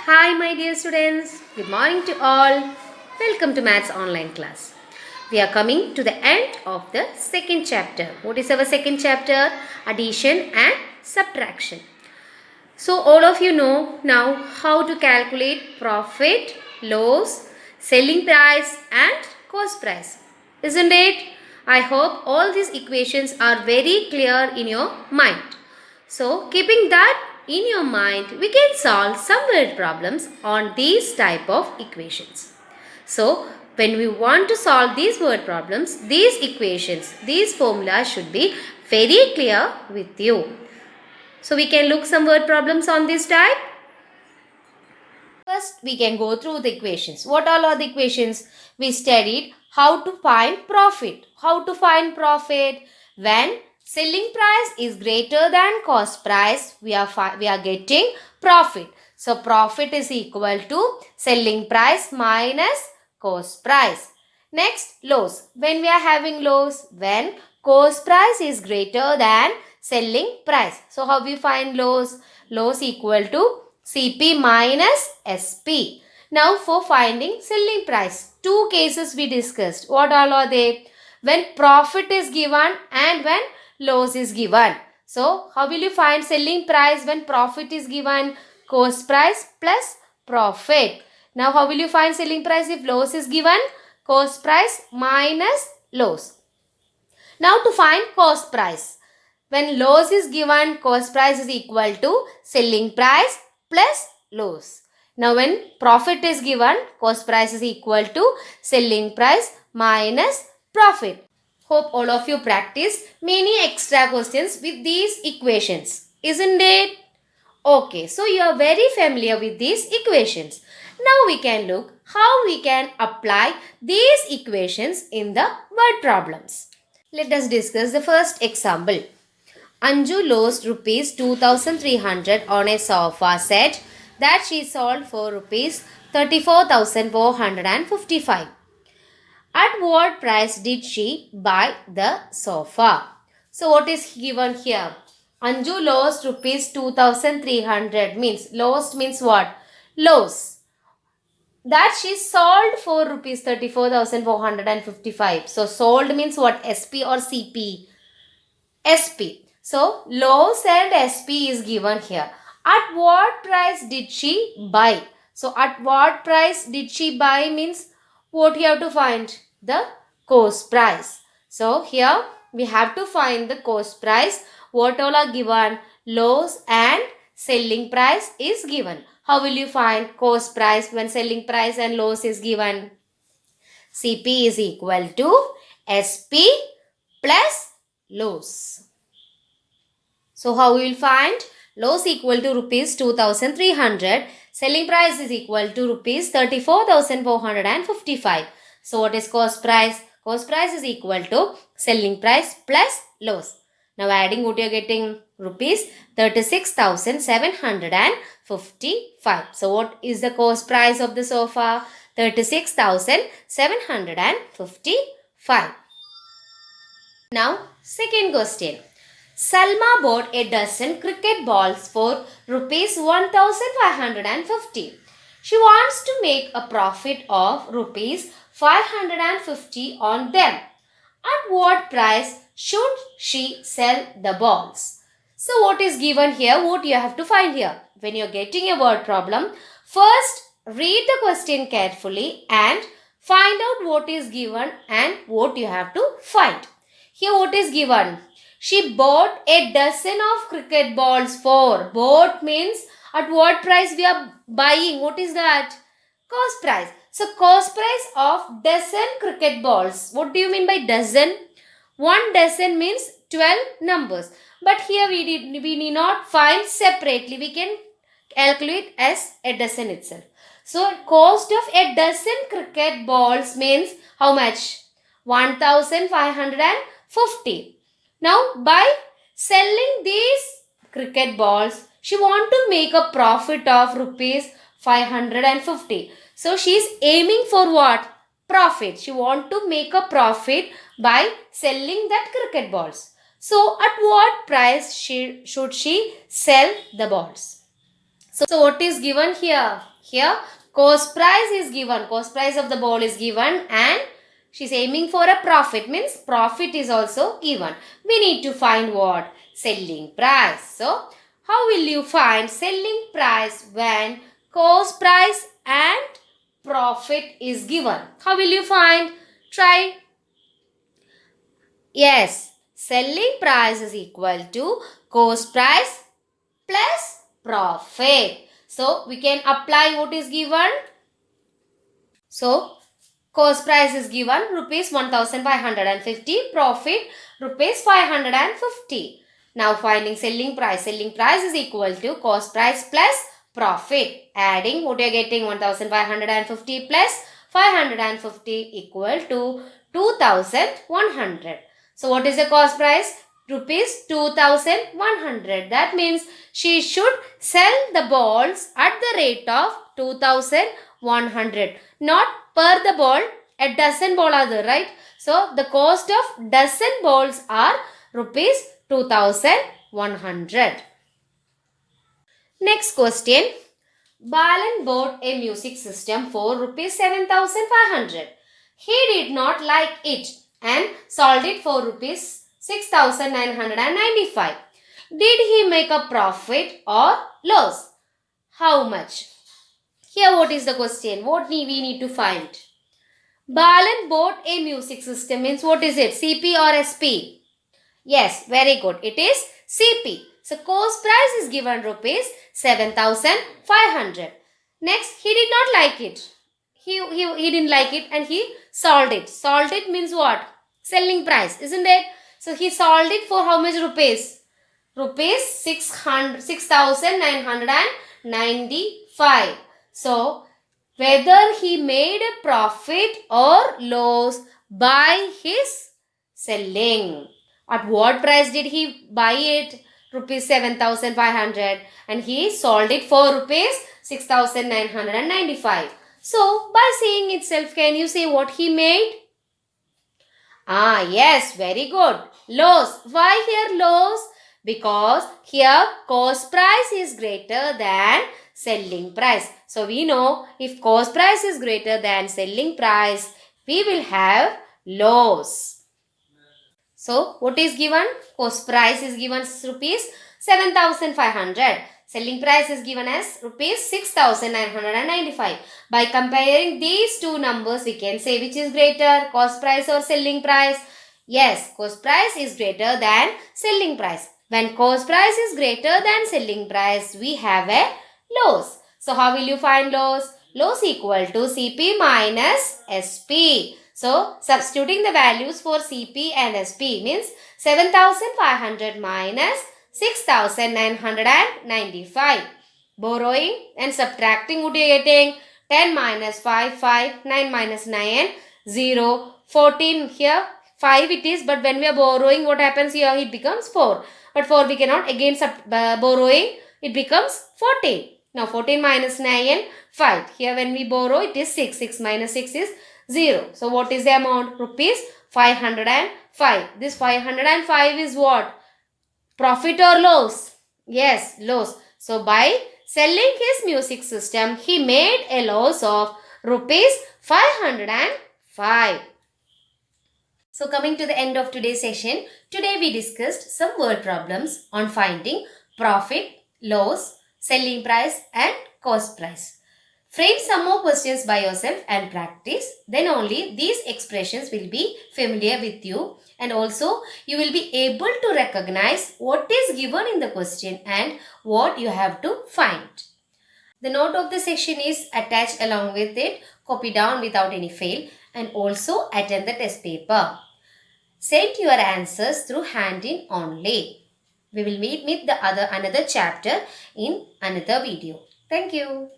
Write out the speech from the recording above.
Hi, my dear students. Good morning to all. Welcome to Maths online class. We are coming to the end of the second chapter. What is our second chapter? Addition and subtraction. So, all of you know now how to calculate profit, loss, selling price, and cost price. Isn't it? I hope all these equations are very clear in your mind. So, keeping that in your mind, we can solve some word problems on these type of equations. So, when we want to solve these word problems, these equations, these formulas should be very clear with you. So, we can look some word problems on this type. First, we can go through the equations. What all are the equations? We studied how to find profit. How to find profit? When selling price is greater than cost price, we are getting profit. So, profit is equal to selling price minus cost price. Next, loss. When we are having loss? When cost price is greater than selling price. So, how we find loss? Loss equal to CP minus SP. Now for finding selling price, two cases we discussed. What all are they? When profit is given and when loss is given. So how will you find selling price when profit is given? Cost price plus profit. Now how will you find selling price if loss is given? Cost price minus loss. Now to find cost price. When loss is given, cost price is equal to selling price plus loss. Now when profit is given, cost price is equal to selling price minus profit. Hope all of you practice many extra questions with these equations. Isn't it? Okay, so you are very familiar with these equations. Now we can look how we can apply these equations in the word problems. Let us discuss the first example. Anju lost rupees 2300 on a sofa set that she sold for rupees 34,455. At what price did she buy the sofa? So what is given here? Anju lost rupees 2300 means lost means what? Loss. That she sold for rupees 34,455. So sold means what? SP or CP? SP. So, loss and SP is given here. At what price did she buy? So, at what price did she buy means what you have to find? The cost price. So, here we have to find the cost price. What all are given? Loss and selling price is given. How will you find cost price when selling price and loss is given? CP is equal to SP plus loss. So how we will find? Loss equal to rupees 2300. Selling price is equal to rupees 34,455. So what is cost price? Cost price is equal to selling price plus loss. Now adding what you are getting? Rupees 36,755. So what is the cost price of the sofa? 36,755. Now second question. Salma bought a dozen cricket balls for rupees 1550. She wants to make a profit of rupees 550 on them. At what price should she sell the balls? So what is given here? What you have to find here? When you are getting a word problem, first read the question carefully and find out what is given and what you have to find. Here what is given? She bought a dozen of cricket balls for. Bought means at what price we are buying. What is that? Cost price. So cost price of dozen cricket balls. What do you mean by dozen? One dozen means 12 numbers. But here we need not find separately. We can calculate as a dozen itself. So cost of a dozen cricket balls means how much? 1550. Now, by selling these cricket balls, she want to make a profit of rupees 550. So, she is aiming for what? Profit. She want to make a profit by selling that cricket balls. So, at what price should she sell the balls? So what is given here? Here cost price is given. Cost price of the ball is given and she's aiming for a profit. Means profit is also given. We need to find what? Selling price. So how will you find selling price when cost price and profit is given? How will you find? Try. Yes. Selling price is equal to cost price plus profit. So we can apply what is given. So cost price is given rupees 1550, profit rupees 550. Now finding selling price. Selling price is equal to cost price plus profit. Adding what you are getting, 1550 plus 550 equal to 2100. So what is the cost price? Rupees 2100. That means she should sell the balls at the rate of 2100. Not per the ball, a dozen ball are there, right? So the cost of dozen balls are rupees 2100. Next question. Balan bought a music system for rupees 7500. He did not like it and sold it for rupees 6995. Did he make a profit or loss? How much? Here what is the question? What we need to find? Balan bought a music system means what is it? CP or SP? Yes, very good. It is CP. So cost price is given rupees 7500. Next, he did not like it. He didn't like it and he sold it. Sold it means what? Selling price, isn't it? So he sold it for how much rupees? Rupees 6995. So whether he made a profit or loss by his selling. At what price did he buy it? Rupees 7500 and he sold it for rupees 6995. So by saying itself, can you say what he made? Yes, very good. Loss. Why here loss? Because here cost price is greater than selling price. So we know if cost price is greater than selling price, we will have loss. So what is given? Cost price is given as rupees 7500. Selling price is given as rupees 6995. By comparing these two numbers, we can say which is greater, cost price or selling price? Yes, cost price is greater than selling price. When cost price is greater than selling price, we have a loss. So how will you find loss? Loss equal to CP minus SP. So substituting the values for CP and SP means 7500 minus 6995. Borrowing and subtracting, what are you getting? 10 minus 5, 5, 9 minus 9, 0, 14 here, 5 it is, but when we are borrowing, what happens here? It becomes 4. But 4 we cannot, again borrowing, it becomes 14. Now 14 minus 9, 5. Here when we borrow, it is 6. 6 minus 6 is 0. So what is the amount? Rupees 505. This 505 is what? Profit or loss? Yes, loss. So by selling his music system, he made a loss of rupees 505. So coming to the end of today's session, today we discussed some word problems on finding profit, loss, selling price and cost price. Frame some more questions by yourself and practice. Then only these expressions will be familiar with you and also you will be able to recognize what is given in the question and what you have to find. The note of the session is attached along with it. Copy down without any fail and also attend the test paper. Send your answers through hand-in only. We will meet with the another chapter in another video. Thank you.